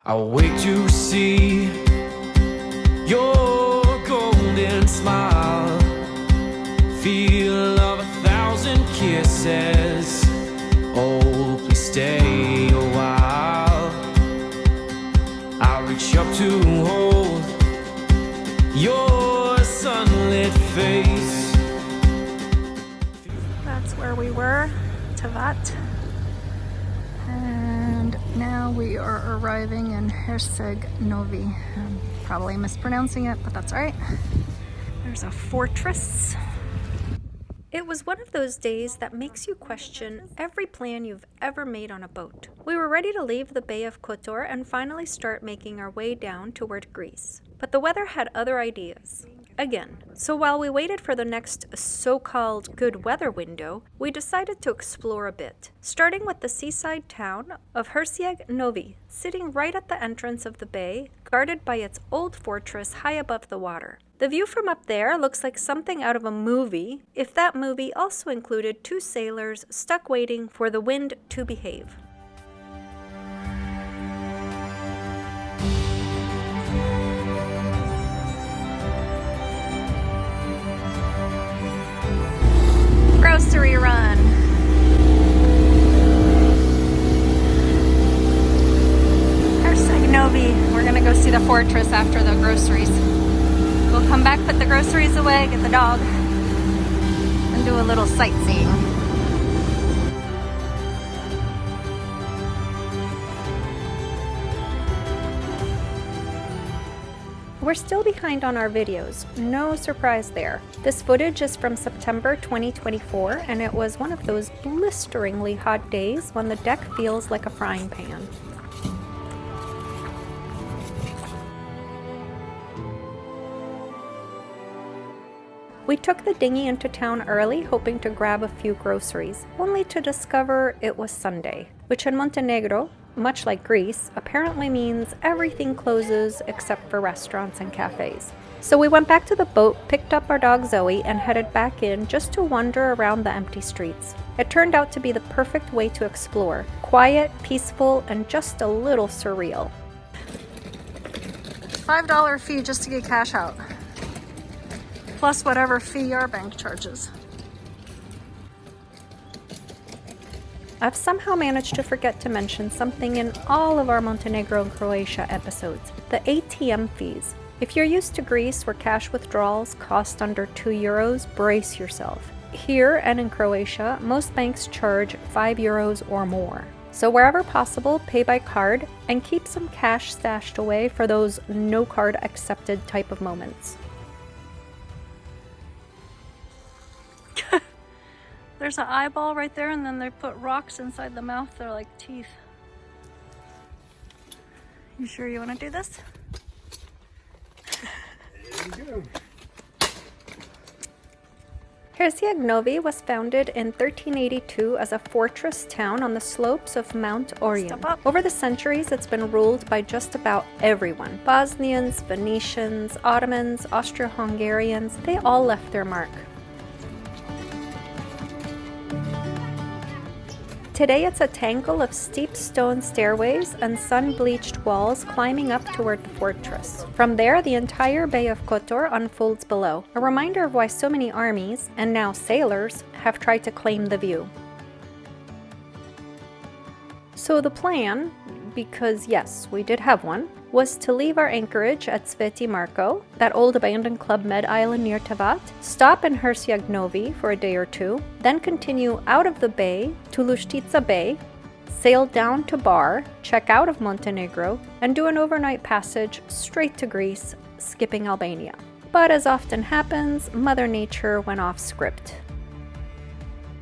I'll wait to see your golden smile, feel of 1,000 kisses. Oh, please stay a while. I'll reach up to hold your sunlit face. That's where we were, Tivat. And now we are arriving in Herceg Novi. I'm probably mispronouncing it, but that's all right. There's a fortress. It was one of those days that makes you question every plan you've ever made on a boat. We were ready to leave the Bay of Kotor and finally start making our way down toward Greece. But the weather had other ideas. Again. So while we waited for the next so-called good weather window, we decided to explore a bit, starting with the seaside town of Herceg Novi, sitting right at the entrance of the bay, guarded by its old fortress high above the water. The view from up there looks like something out of a movie, if that movie also included two sailors stuck waiting for the wind to behave. Grocery run. Herceg Novi. We're gonna go see the fortress after the groceries. We'll come back, put the groceries away, get the dog, and do a little sightseeing. We're still behind on our videos, no surprise there. This footage is from September 2024, and it was one of those blisteringly hot days when the deck feels like a frying pan. We took the dinghy into town early, hoping to grab a few groceries, only to discover it was Sunday, which in Montenegro, much like Greece, apparently means everything closes except for restaurants and cafes. So we went back to the boat, picked up our dog Zoe, and headed back in just to wander around the empty streets. It turned out to be the perfect way to explore. Quiet, peaceful, and just a little surreal. $5 fee just to get cash out, plus whatever fee our bank charges. I've somehow managed to forget to mention something in all of our Montenegro and Croatia episodes, the ATM fees. If you're used to Greece where cash withdrawals cost under €2, brace yourself. Here and in Croatia, most banks charge €5 or more. So wherever possible, pay by card and keep some cash stashed away for those no card accepted type of moments. There's an eyeball right there, and then they put rocks inside the mouth. They're like teeth. You sure you want to do this? There you go. Herceg Novi was founded in 1382 as a fortress town on the slopes of Mount Orion. Over the centuries, it's been ruled by just about everyone. Bosnians, Venetians, Ottomans, Austro-Hungarians, they all left their mark. Today it's a tangle of steep stone stairways and sun-bleached walls climbing up toward the fortress. From there, the entire Bay of Kotor unfolds below, a reminder of why so many armies, and now sailors, have tried to claim the view. So the plan, because yes, we did have one, was to leave our anchorage at Sveti Marko, that old abandoned Club Med island near Tivat, stop in Herceg Novi for a day or two, then continue out of the bay to Luštica Bay, sail down to Bar, check out of Montenegro, and do an overnight passage straight to Greece, skipping Albania. But as often happens, Mother Nature went off script.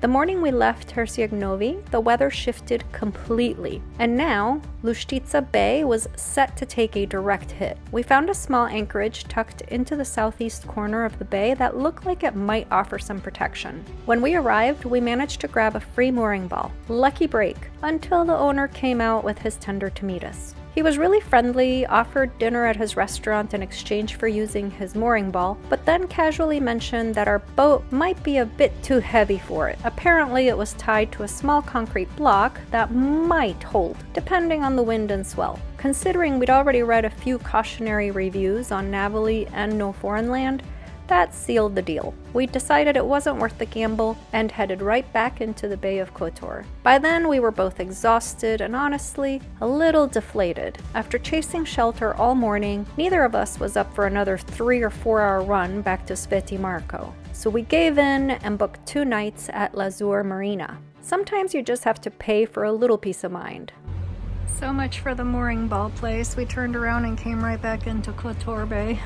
The morning we left Herceg Novi, the weather shifted completely, and now Luštica Bay was set to take a direct hit. We found a small anchorage tucked into the southeast corner of the bay that looked like it might offer some protection. When we arrived, we managed to grab a free mooring ball. Lucky break, until the owner came out with his tender to meet us. He was really friendly, offered dinner at his restaurant in exchange for using his mooring ball, but then casually mentioned that our boat might be a bit too heavy for it. Apparently it was tied to a small concrete block that might hold, depending on the wind and swell. Considering we'd already read a few cautionary reviews on Navali and No Foreign Land, that sealed the deal. We decided it wasn't worth the gamble and headed right back into the Bay of Kotor. By then, we were both exhausted and honestly, a little deflated. After chasing shelter all morning, neither of us was up for another 3 or 4 hour run back to Sveti Marko. So we gave in and booked 2 nights at Lazure Marina. Sometimes you just have to pay for a little peace of mind. So much for the mooring ball place. We turned around and came right back into Kotor Bay.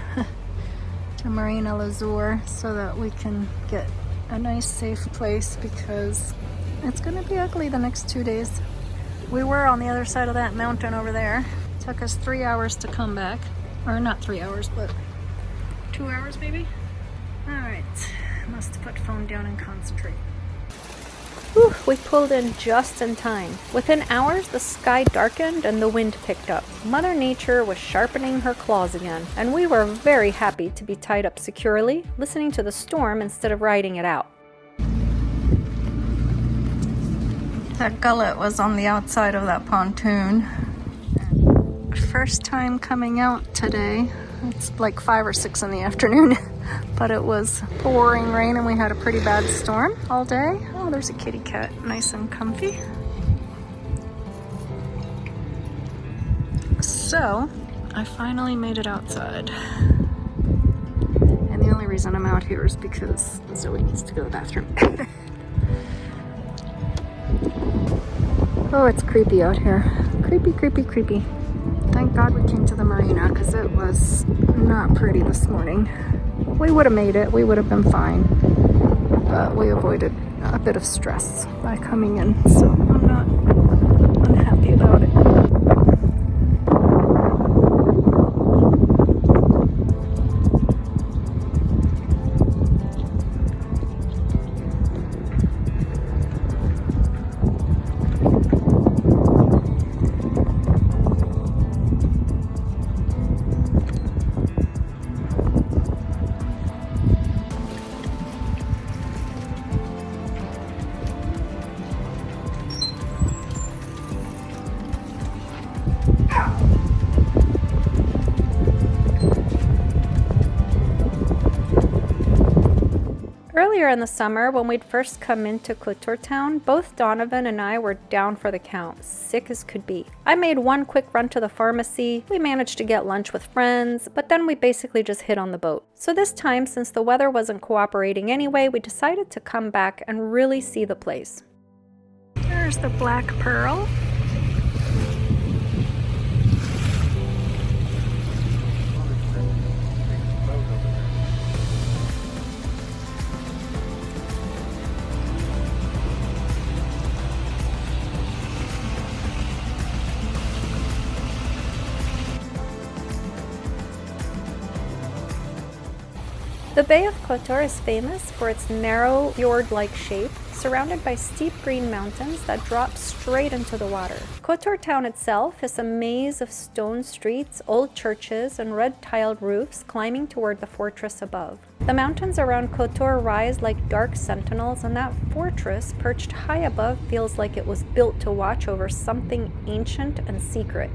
To Marina Lazure so that we can get a nice safe place because it's going to be ugly the next 2 days. We were on the other side of that mountain over there. Took us 3 hours to come back. Or not 3 hours, but 2 hours maybe? Alright, must put phone down and concentrate. Whew, we pulled in just in time. Within hours, the sky darkened and the wind picked up. Mother Nature was sharpening her claws again, and we were very happy to be tied up securely, listening to the storm instead of riding it out. That gullet was on the outside of that pontoon. First time coming out today. It's like 5 or 6 in the afternoon, but it was pouring rain and we had a pretty bad storm all day. Oh, there's a kitty cat, nice and comfy. So, I finally made it outside. And the only reason I'm out here is because Zoe needs to go to the bathroom. Oh, it's creepy out here. Creepy, creepy, creepy. Thank God we came to the marina because it was not pretty this morning. We would have made it, we would have been fine, but we avoided a bit of stress by coming in, so I'm not unhappy about it. Earlier in the summer, when we'd first come into Kotor town, both Donovan and I were down for the count, sick as could be. I made one quick run to the pharmacy, we managed to get lunch with friends, but then we basically just hid on the boat. So this time, since the weather wasn't cooperating anyway, we decided to come back and really see the place. There's the Black Pearl. The Bay of Kotor is famous for its narrow, fjord-like shape, surrounded by steep green mountains that drop straight into the water. Kotor town itself is a maze of stone streets, old churches, and red-tiled roofs climbing toward the fortress above. The mountains around Kotor rise like dark sentinels, and that fortress, perched high above, feels like it was built to watch over something ancient and secret.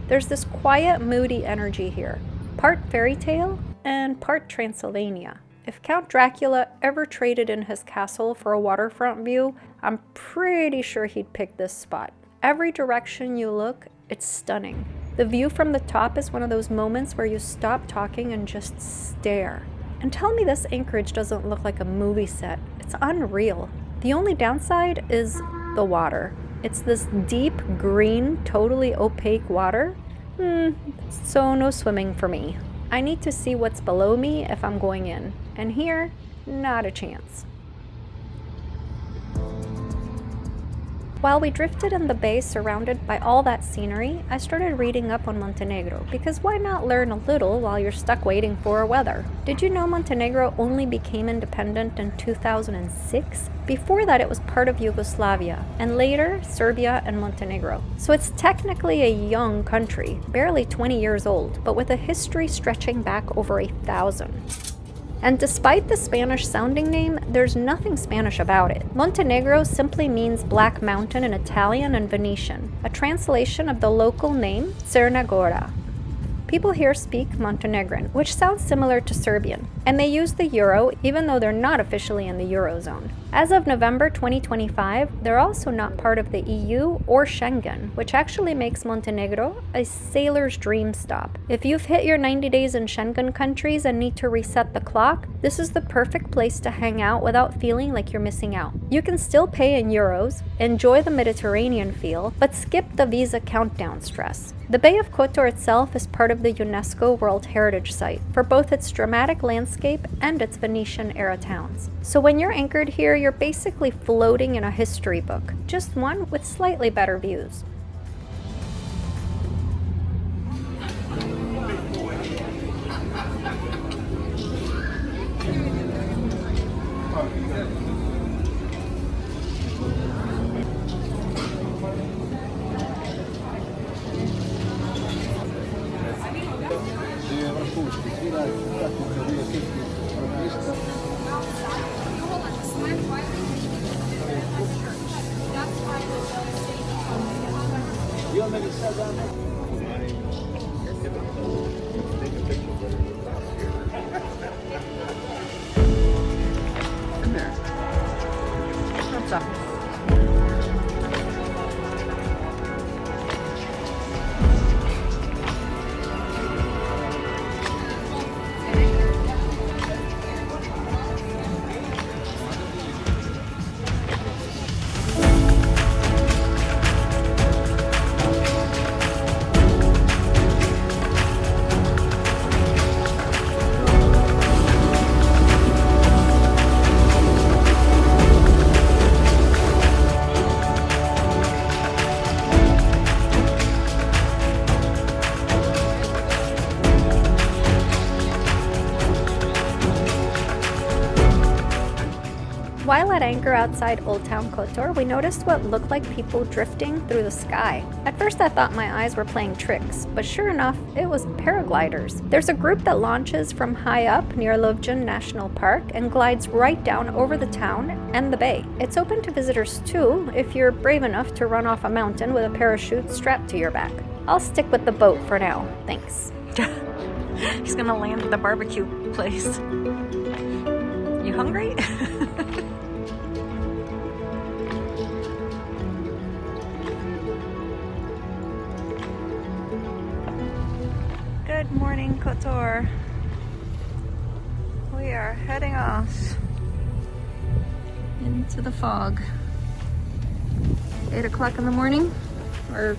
There's this quiet, moody energy here, part fairy tale and part Transylvania. If Count Dracula ever traded in his castle for a waterfront view, I'm pretty sure he'd pick this spot. Every direction you look, it's stunning. The view from the top is one of those moments where you stop talking and just stare. And tell me this Anchorage doesn't look like a movie set. It's unreal. The only downside is the water. It's this deep green, totally opaque water. So no swimming for me. I need to see what's below me if I'm going in. And here, not a chance. While we drifted in the bay surrounded by all that scenery, I started reading up on Montenegro, because why not learn a little while you're stuck waiting for weather? Did you know Montenegro only became independent in 2006? Before that, it was part of Yugoslavia, and later, Serbia and Montenegro. So it's technically a young country, barely 20 years old, but with a history stretching back over 1,000. And despite the Spanish-sounding name, there's nothing Spanish about it. Montenegro simply means Black Mountain in Italian and Venetian, a translation of the local name Crna Gora. People here speak Montenegrin, which sounds similar to Serbian, and they use the euro even though they're not officially in the Eurozone. As of November 2025, they're also not part of the EU or Schengen, which actually makes Montenegro a sailor's dream stop. If you've hit your 90 days in Schengen countries and need to reset the clock, this is the perfect place to hang out without feeling like you're missing out. You can still pay in euros, enjoy the Mediterranean feel, but skip the visa countdown stress. The Bay of Kotor itself is part of the UNESCO World Heritage Site for both its dramatic landscape and its Venetian-era towns. So when you're anchored here, you're basically floating in a history book, just one with slightly better views. What's up? While at anchor outside Old Town Kotor, we noticed what looked like people drifting through the sky. At first I thought my eyes were playing tricks, but sure enough, it was paragliders. There's a group that launches from high up near Lovćen National Park and glides right down over the town and the bay. It's open to visitors too, if you're brave enough to run off a mountain with a parachute strapped to your back. I'll stick with the boat for now, thanks. He's gonna land at the barbecue place. You hungry? Good morning, Kotor. We are heading off into the fog. 8 o'clock in the morning, or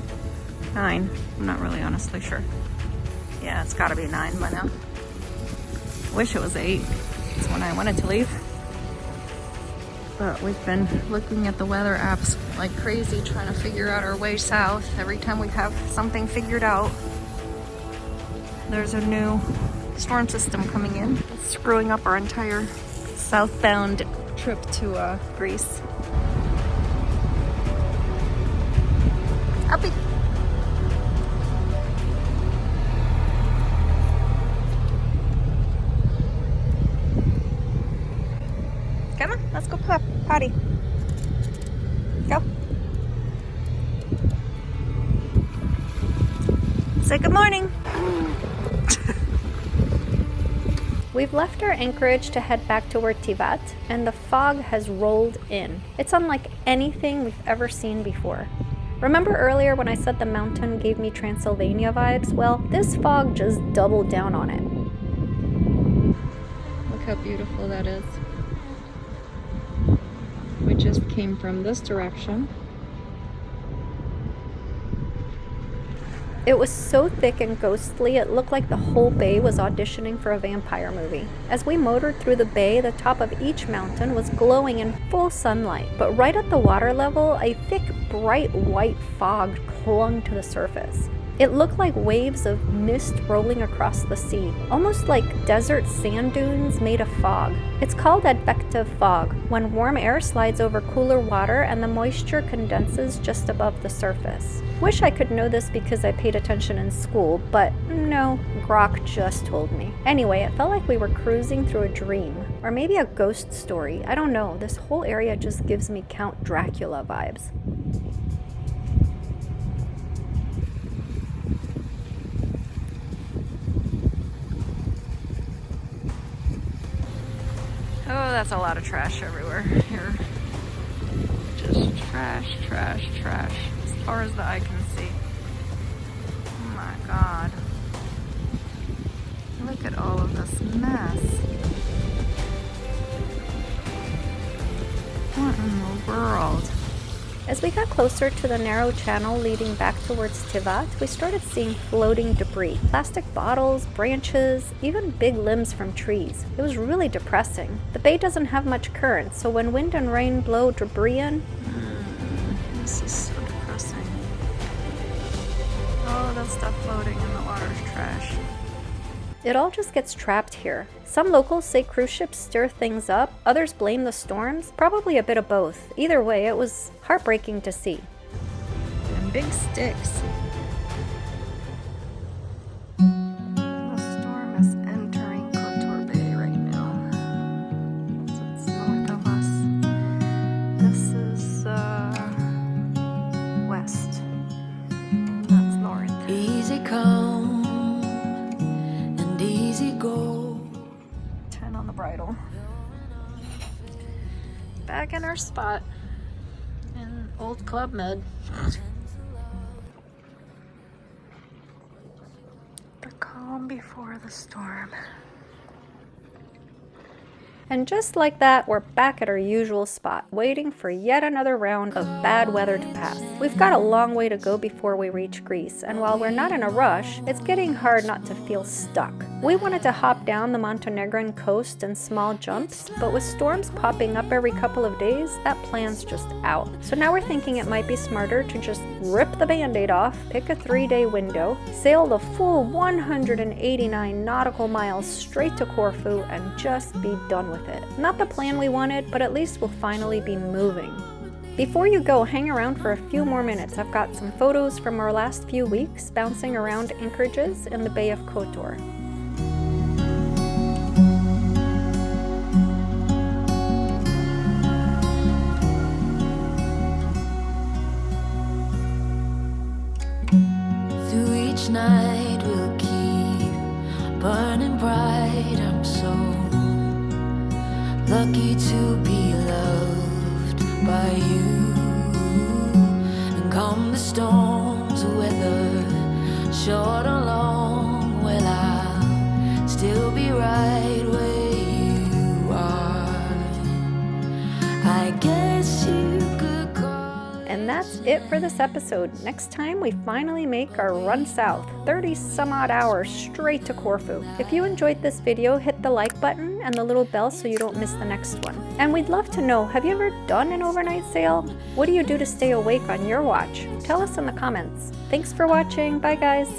9? I'm not really honestly sure. Yeah, it's gotta be 9 by now. Wish it was 8. It's when I wanted to leave. But we've been looking at the weather apps like crazy, trying to figure out our way south. Every time we have something figured out, there's a new storm system coming in. It's screwing up our entire southbound trip to Greece. Uppy. Come on, let's go potty. Go. Say good morning. We've left our anchorage to head back toward Tivat, and the fog has rolled in. It's unlike anything we've ever seen before. Remember earlier when I said the mountain gave me Transylvania vibes? Well, this fog just doubled down on it. Look how beautiful that is. We just came from this direction. It was so thick and ghostly, it looked like the whole bay was auditioning for a vampire movie. As we motored through the bay, the top of each mountain was glowing in full sunlight, but right at the water level, a thick, bright white fog clung to the surface. It looked like waves of mist rolling across the sea, almost like desert sand dunes made of fog. It's called advective fog, when warm air slides over cooler water and the moisture condenses just above the surface. Wish I could know this because I paid attention in school, but no, Grok just told me. Anyway, it felt like we were cruising through a dream, or maybe a ghost story. I don't know, this whole area just gives me Count Dracula vibes. Oh, that's a lot of trash everywhere here. Just trash, trash, trash, as far as the eye can see. Oh my god. Look at all of this mess. What in the world? As we got closer to the narrow channel leading back towards Tivat, we started seeing floating debris. Plastic bottles, branches, even big limbs from trees. It was really depressing. The bay doesn't have much current, so when wind and rain blow debris in, this is so depressing. All of that stuff floating in the water is trash. It all just gets trapped here. Some locals say cruise ships stir things up, others blame the storms, probably a bit of both. Either way, it was heartbreaking to see. And big sticks. The storm is entering Kotor Bay right now. So it's north of us. This is west. That's north. Easy come and easy go. 10 on the bridle. Back in our spot in Old Club Med. The calm before the storm. And just like that, we're back at our usual spot, waiting for yet another round of bad weather to pass. We've got a long way to go before we reach Greece, and while we're not in a rush, it's getting hard not to feel stuck. We wanted to hop down the Montenegrin coast in small jumps, but with storms popping up every couple of days, that plan's just out. So now we're thinking it might be smarter to just rip the band-aid off, pick a 3-day window, sail the full 189 nautical miles straight to Corfu, and just be done with it. Not the plan we wanted, but at least we'll finally be moving. Before you go, hang around for a few more minutes. I've got some photos from our last few weeks bouncing around anchorages in the Bay of Kotor. Through each night we'll keep burning bright. I'm so lucky to be loved by you. And come the storms, whether short or long, well, I'll still be right where you are. I guess you could call it. And that's it for this episode. Next time we finally make our run south, 30 some odd hours straight to Corfu. If you enjoyed this video, hit the like button and the little bell so you don't miss the next one. And we'd love to know, have you ever done an overnight sail? What do you do to stay awake on your watch? Tell us in the comments. Thanks for watching. Bye guys.